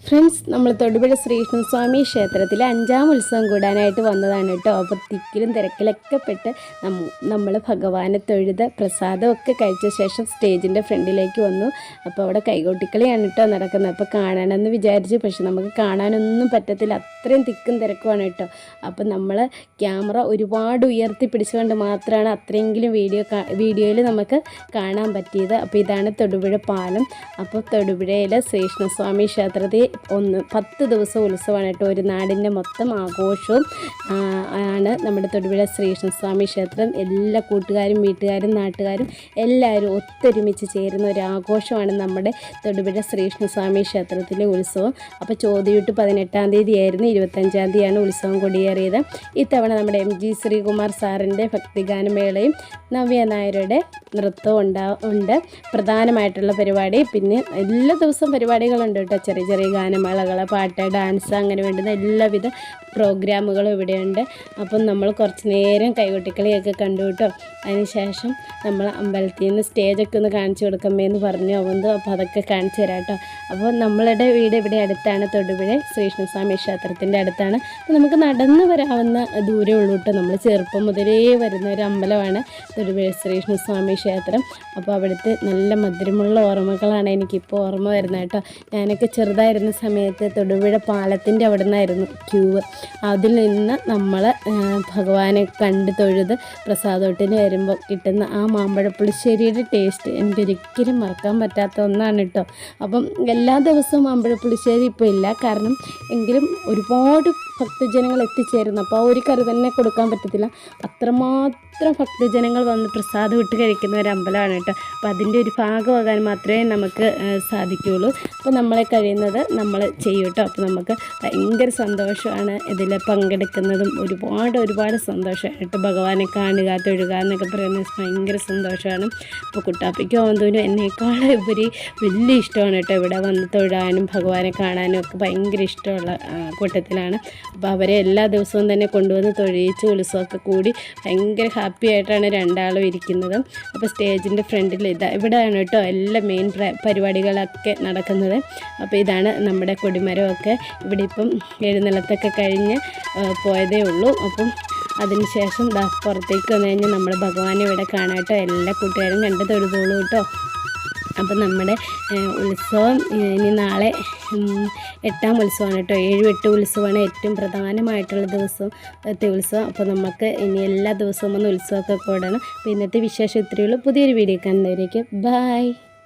Friends, നമ്മൾ തൊടുപുഴ ശ്രീകൃഷ്ണസ്വാമി ക്ഷേത്രത്തിലെ 5ാം ഉത്സവം കൂടാനായിട്ട് വന്നതാണ് കേട്ടോ. അപ്പോൾ തിക്കിലും തിരക്കിലൊക്കെ പെട്ട് നമ്മൾ ഭഗവാനെ തൊഴുത് പ്രസാദമൊക്കെ കഴിച്ച ശേഷം സ്റ്റേജിൻ്റെ ഫ്രണ്ടിലേക്ക് വന്നു. അപ്പോൾ അവിടെ കൈകൊട്ടിക്കളിയാണ് കേട്ടോ നടക്കുന്നത്. അപ്പോൾ കാണണമെന്ന് വിചാരിച്ചു, പക്ഷെ നമുക്ക് കാണാനൊന്നും പറ്റത്തില്ല, അത്രയും തിക്കും തിരക്കുമാണ് കേട്ടോ. അപ്പോൾ നമ്മൾ ക്യാമറ ഒരുപാട് ഉയർത്തി പിടിച്ചുകൊണ്ട് മാത്രമാണ് അത്രയെങ്കിലും വീഡിയോയിൽ നമുക്ക് കാണാൻ പറ്റിയത്. അപ്പോൾ ഇതാണ് തൊടുപുഴ പാലം. അപ്പോൾ തൊടുപുഴയിൽ ശ്രീകൃഷ്ണസ്വാമി ക്ഷേത്രത്തിൽ 10 ദിവസം ഉത്സവമാണ് കേട്ടോ. ഒരു നാടിൻ്റെ മൊത്തം ആഘോഷവും ആണ് നമ്മുടെ തൊടുപുഴ ശ്രീകൃഷ്ണസ്വാമി ക്ഷേത്രം. എല്ലാ കൂട്ടുകാരും വീട്ടുകാരും നാട്ടുകാരും എല്ലാവരും ഒത്തൊരുമിച്ച് ചേരുന്ന ഒരു ആഘോഷമാണ് നമ്മുടെ തൊടുപുഴ ശ്രീകൃഷ്ണസ്വാമി ക്ഷേത്രത്തിലെ ഉത്സവം. അപ്പോൾ ചോദ്യൂട്ട് 18-ാം തീയതി ആയിരുന്നു, 25-ാം തീയതിയാണ് ഉത്സവം കൊടിയേറിയത്. ഇത്തവണ നമ്മുടെ MG ശ്രീകുമാർ സാറിൻ്റെ ഭക്തിഗാനമേളയും നവ്യ നായരുടെ നൃത്തവും ഉണ്ട് പ്രധാനമായിട്ടുള്ള പരിപാടി. പിന്നെ എല്ലാ ദിവസവും പരിപാടികളുണ്ട് കേട്ടോ. ചെറിയ ചെറിയ ഗാനമേളകൾ, പാട്ട്, ഡാൻസ്, അങ്ങനെ വേണ്ടുന്ന എല്ലാവിധ പ്രോഗ്രാമുകളും ഇവിടെയുണ്ട്. അപ്പം നമ്മൾ കുറച്ച് നേരം കൈകൊട്ടിക്കളിയൊക്കെ കണ്ടു കേട്ടോ. അതിനുശേഷം നമ്മൾ അമ്പലത്തിൽ നിന്ന് സ്റ്റേജൊക്കെ ഒന്ന് കാണിച്ചു കൊടുക്കമ്മേന്ന് പറഞ്ഞു അവന്തു. അപ്പോൾ അതൊക്കെ കാണിച്ചു തരാം കേട്ടോ. അപ്പോൾ നമ്മളുടെ വീട് ഇവിടെ അടുത്താണ്, തൊടുപുഴ ശ്രീകൃഷ്ണസ്വാമി ക്ഷേത്രത്തിൻ്റെ അടുത്താണ്. അപ്പോൾ നമുക്ക് നടന്ന് വരാവുന്ന ദൂരമേ ഉള്ളൂ കേട്ടോ. നമ്മൾ ചെറുപ്പം മുതലേ വരുന്ന ഒരു അമ്പലമാണ് തൊടുപുഴ ശ്രീകൃഷ്ണസ്വാമി ക്ഷേത്രം. അപ്പോൾ അവിടുത്തെ നല്ല മധുരമുള്ള ഓർമ്മകളാണ് എനിക്കിപ്പോൾ ഓർമ്മ വരുന്നത് കേട്ടോ. ഞാനൊക്കെ ചെറുതായിരുന്ന സമയത്ത് തൊടുപുഴ പാലത്തിൻ്റെ അവിടെ നിന്നായിരുന്നു ക്യൂവ്. അതിൽ നിന്ന് നമ്മൾ ഭഗവാനെ കണ്ട് തൊഴുത് പ്രസാദോട്ടിന് വരുമ്പോൾ കിട്ടുന്ന ആ മാമ്പഴപ്പുളിശ്ശേരിയുടെ ടേസ്റ്റ് എനിക്കൊരിക്കലും മറക്കാൻ പറ്റാത്ത ഒന്നാണ് കേട്ടോ. അപ്പം എല്ലാ ദിവസവും മാമ്പഴപ്പുളിശ്ശേരി ഇപ്പോൾ ഇല്ല, കാരണം എങ്കിലും ഒരുപാട് ഭക്തജനങ്ങൾ എത്തിച്ചേരുന്നു. അപ്പോൾ ആ ഒരു കറി തന്നെ കൊടുക്കാൻ പറ്റത്തില്ല, അത്രമാത്രം ഭക്തജനങ്ങൾ വന്ന് പ്രസാദം ഇട്ട് കഴിക്കുന്ന ഒരു അമ്പലമാണ് കേട്ടോ. അപ്പോൾ അതിൻ്റെ ഒരു ഭാഗമാകാൻ മാത്രമേ നമുക്ക് സാധിക്കുകയുള്ളൂ. അപ്പോൾ നമ്മളെ കഴിയുന്നത് നമ്മൾ ചെയ്യും കേട്ടോ. അപ്പോൾ നമുക്ക് ഭയങ്കര സന്തോഷമാണ് ഇതിൽ പങ്കെടുക്കുന്നതും. ഒരുപാട് സന്തോഷമാണ് കേട്ടോ. ഭഗവാനെ കാണുക, തൊഴുക എന്നൊക്കെ പറയുന്നത് ഭയങ്കര സന്തോഷമാണ്. അപ്പോൾ കുട്ടാപ്പിക്കും അവന്തൂനും എന്നേക്കാളും ഉപരി വലിയ ഇഷ്ടമാണ് കേട്ടോ. ഇവിടെ വന്ന് തൊഴാനും ഭഗവാനെ കാണാനും ഒക്കെ ഭയങ്കര ഇഷ്ടമുള്ള കൂട്ടത്തിലാണ്. അപ്പോൾ അവരെ എല്ലാ ദിവസവും തന്നെ കൊണ്ടുവന്ന് തൊഴിയിച്ച് ഉത്സവമൊക്കെ കൂടി ഭയങ്കര ഹാപ്പി ആയിട്ടാണ് രണ്ടാളും ഇരിക്കുന്നത്. അപ്പോൾ സ്റ്റേജിൻ്റെ ഫ്രണ്ടിൽ ഇവിടെയാണ് കേട്ടോ എല്ലാ മെയിൻ പരിപാടികളൊക്കെ നടക്കുന്നത്. അപ്പോൾ ഇതാണ് നമ്മുടെ കൊടിമരമൊക്കെ. ഇവിടെ ഇപ്പം എഴുന്നള്ളത്തൊക്കെ കഴിഞ്ഞ് പോയതേ ഉള്ളൂ. അപ്പം അതിനുശേഷം പുറത്തേക്ക് വന്നു കഴിഞ്ഞാൽ നമ്മുടെ ഭഗവാനെ ഇവിടെ കാണാം കേട്ടോ. എല്ലാ കൂട്ടുകാരും കണ്ട് തൊഴുതോളൂ കേട്ടോ. അപ്പം നമ്മുടെ ഉത്സവം ഇനി നാളെ 8ാം ഉത്സവമാണ് കേട്ടോ. 7-8 ഉത്സവമാണ് ഏറ്റവും പ്രധാനമായിട്ടുള്ള ദിവസത്തെ ഉത്സവം. അപ്പോൾ നമുക്ക് ഇനി എല്ലാ ദിവസവും ഒന്ന് ഉത്സവമൊക്കെ കൂടണം. അപ്പോൾ ഇന്നത്തെ വിശേഷം ഇത്രയേ ഉള്ളൂ. പുതിയൊരു വീഡിയോ കാണുന്നവരേക്ക് ബൈ.